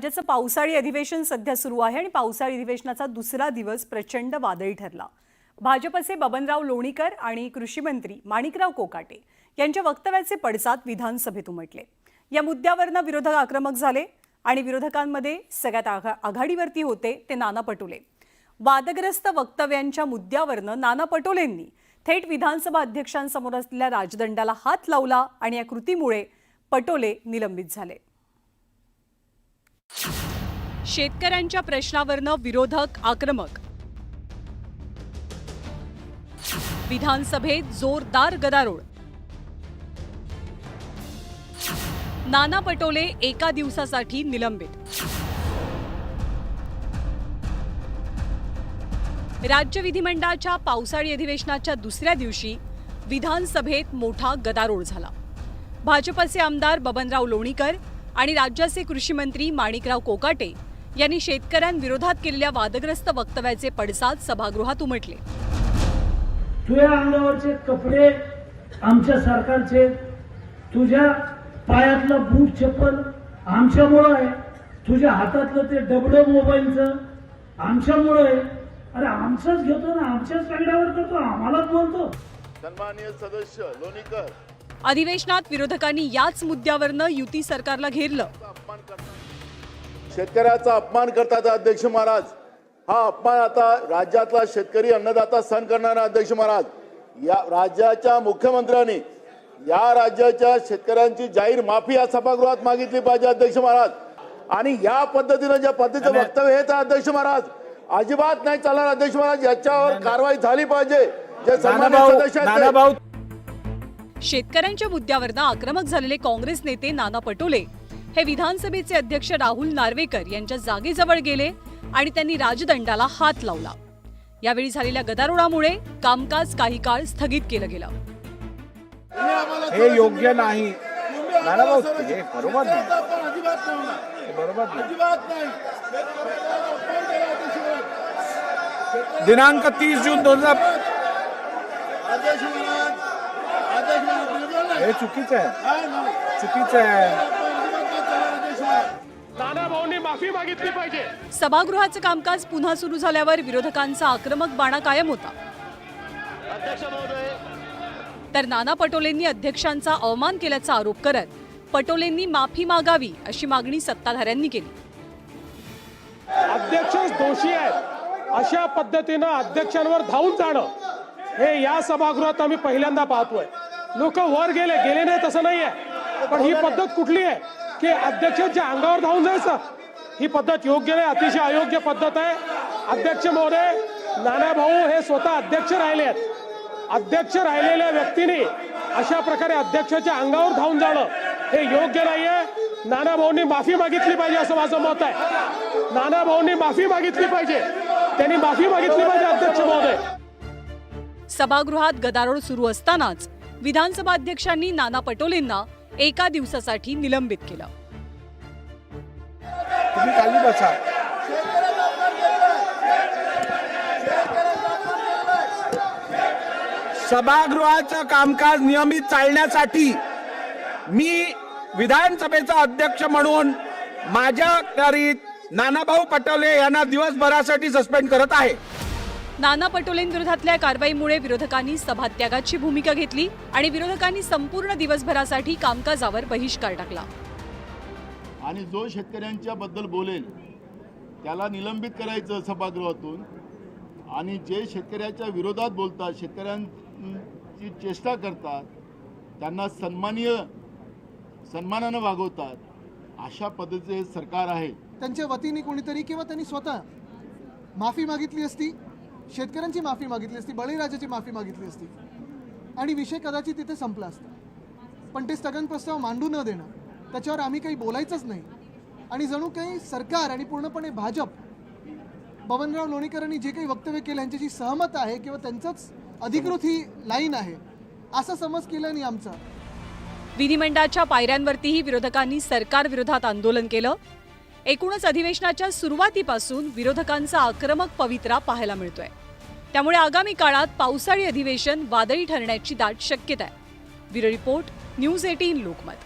राज्याचं पावसाळी अधिवेशन सध्या सुरू आहे आणि पावसाळी अधिवेशनाचा दुसरा दिवस प्रचंड वादळी ठरला। भाजपचे बबनराव लोणीकर आणि कृषी मंत्री माणिकराव कोकाटे यांच्या वक्तव्याचे पडसाद विधानसभेत उमटले। या मुद्द्यावरनं विरोधक आक्रमक झाले आणि विरोधकांमध्ये सगळ्यात आघाडीवरती होते ते नाना पटोले। वादग्रस्त वक्तव्यांच्या मुद्द्यावरनं नाना पटोलेंनी थेट विधानसभा अध्यक्षांसमोर असलेल्या राजदंडाला हात लावला आणि या कृतीमुळे पटोले निलंबित झाले। शेतकऱ्यांच्या प्रश्नावरनं विरोधक आक्रमक, विधानसभेत जोरदार गदारोळ, नाना पटोले एका दिवसासाठी निलंबित। राज्य विधिमंडळाच्या पावसाळी अधिवेशनाच्या दुसऱ्या दिवशी विधानसभेत मोठा गदारोळ झाला। भाजपचे आमदार बबनराव लोणीकर आणि राज्याचे कृषी मंत्री माणिकराव कोकाटे यांनी शेतकऱ्यांविरोधात केलेल्या वादग्रस्त वक्तव्याचे पडसाद सभागृहात उमटले। तुझ्या अंगावरचे कपडे आमच्या सरकारचे, तुझ्या पायातलं बूट चप्पल आमच्यामुळे आहे, तुझ्या हातातलं ते डबडं मोबाईलचं आमच्यामुळे आहे। अरे आमचंच घेतो ना, आमच्याच पगड्यावर करतो, आम्हालाच बोलतो। सन्माननीय सदस्य लोणीकर, अधिवेशनात विरोधकांनी याच मुद्द्यावरनं युती सरकारला घेरलं। शेतकऱ्याचा अपमान करतात अध्यक्ष महाराज। हा अपमान आता राज्यातला शेतकरी अन्नदाता सहन करणारा अध्यक्ष महाराज। या राज्याच्या मुख्यमंत्र्यांनी या राज्याच्या शेतकऱ्यांची जाहीर माफी या सभागृहात मागितली पाहिजे अध्यक्ष महाराज। आणि या पद्धतीने ज्या पद्धतीचं वक्तव्य आहे अध्यक्ष महाराज अजिबात नाही चालणार अध्यक्ष महाराज। याच्यावर कारवाई झाली पाहिजे। जे सन्माननीय सदस्य आहेत शेतकऱ्यांच्या मुद्द्यावरनं आक्रमक झालेले काँग्रेस नेते नाना पटोले हे विधानसभेचे अध्यक्ष राहुल नार्वेकर यांच्या जागेजवळ गेले आणि त्यांनी राजदंडाला हात लावला। यावेळी झालेल्या गदारोळामुळे कामकाज काही काळ स्थगित केलं गेलं। हे योग्य नाही नाना भाऊ, हे बरोबर नाही, बरोबर नाही। दिनांक 30 जून 2000 हे चुकीचं आहे, चुकीचं आहे। नाना भाऊंनी माफी मागितली पाहिजे। सभागृहाचं कामकाज पुन्हा सुरू झाल्यावर विरोधकांचा आक्रमक बाणा कायम होता। तर नाना पटोलेंनी अध्यक्षांचा अवमान केल्याचा आरोप करत पटोलेंनी माफी मागावी अशी मागणी सत्ताधाऱ्यांनी केली। अध्यक्षच दोषी आहेत अशा पद्धतीनं अध्यक्षांवर धावून जाणं हे या सभागृहात आम्ही पहिल्यांदा पाहतोय। लोक वर गेले नाही तसं नाहीये, पण ही पद्धत कुठली आहे की अध्यक्षांच्या अंगावर धावून जायचं? ही पद्धत योग्य नाही, अतिशय अयोग्य पद्धत आहे। अध्यक्ष महोदय, नाना भाऊ हे स्वतः अध्यक्ष राहिले आहेत। अध्यक्ष राहिलेल्या व्यक्तीने अशा प्रकारे अध्यक्षाच्या अंगावर धावून जाणं हे योग्य नाहीये। नाना भाऊंनी माफी मागितली पाहिजे असं माझं मत आहे। नाना भाऊंनी माफी मागितली पाहिजे, त्यांनी माफी मागितली पाहिजे अध्यक्ष महोदय। सभागृहात गदारोळ सुरू असतानाच विधानसभा अध्यक्षांनी नाना पटोलेंना एका दिवसासाठी निलंबित केलं। तुम्ही खाली बसा। सभागृहाचं कामकाज नियमित चालण्यासाठी मी विधानसभेचा अध्यक्ष म्हणून माझ्याकरिता नानाभाऊ पटोले यांना दिवसभरासाठी सस्पेंड करत आहे। नाना पटोलेंविरोधातल्या कारवाईमुळे विरोधकांनी सभात्यागाची भूमिका घेतली आणि विरोधकांनी संपूर्ण दिवसभरासाठी कामकाजावर बहिष्कार टाकला। आणि जो शेतकऱ्यांच्या बद्दल बोलेल त्याला निलंबित करायचं सभागृहातून, आणि जे शेतकऱ्याच्या विरोधात बोलतात, शेतकऱ्यांची चेष्टा करतात, त्यांना सन्मानानं वागवतात, अशा पद्धतीचे सरकार आहे। त्यांच्या वतीने कोणीतरी किंवा त्यांनी स्वतः माफी मागितली असती, शेतकऱ्यांची माफी मागितली असती, बळीराजाची माफी मागितली असती आणि विषय कदाचित तिथे संपला असता। पण ते स्थगन प्रस्ताव मांडू न देणं, त्याच्यावर आम्ही काही बोलायचंच नाही आणि जणू काही सरकार आणि पूर्णपणे भाजप बबनराव लोणीकरांनी जे काही वक्तव्य केलं यांच्याशी सहमत आहे किंवा त्यांचंच अधिकृत ही लाईन आहे असा समज केल्याने आमचा। विधिमंडळाच्या पायऱ्यांवरतीही विरोधकांनी सरकार विरोधात आंदोलन केलं। एकूणच अधिवेशनाच्या सुरुवातीपासून विरोधकांचा आक्रमक पवित्रा पाहायला मिळतोय। त्यामुळे आगामी काळात पावसाळी अधिवेशन वादळी ठरण्याची दाट शक्यता आहे। Bureau report, news 18 Lokmat.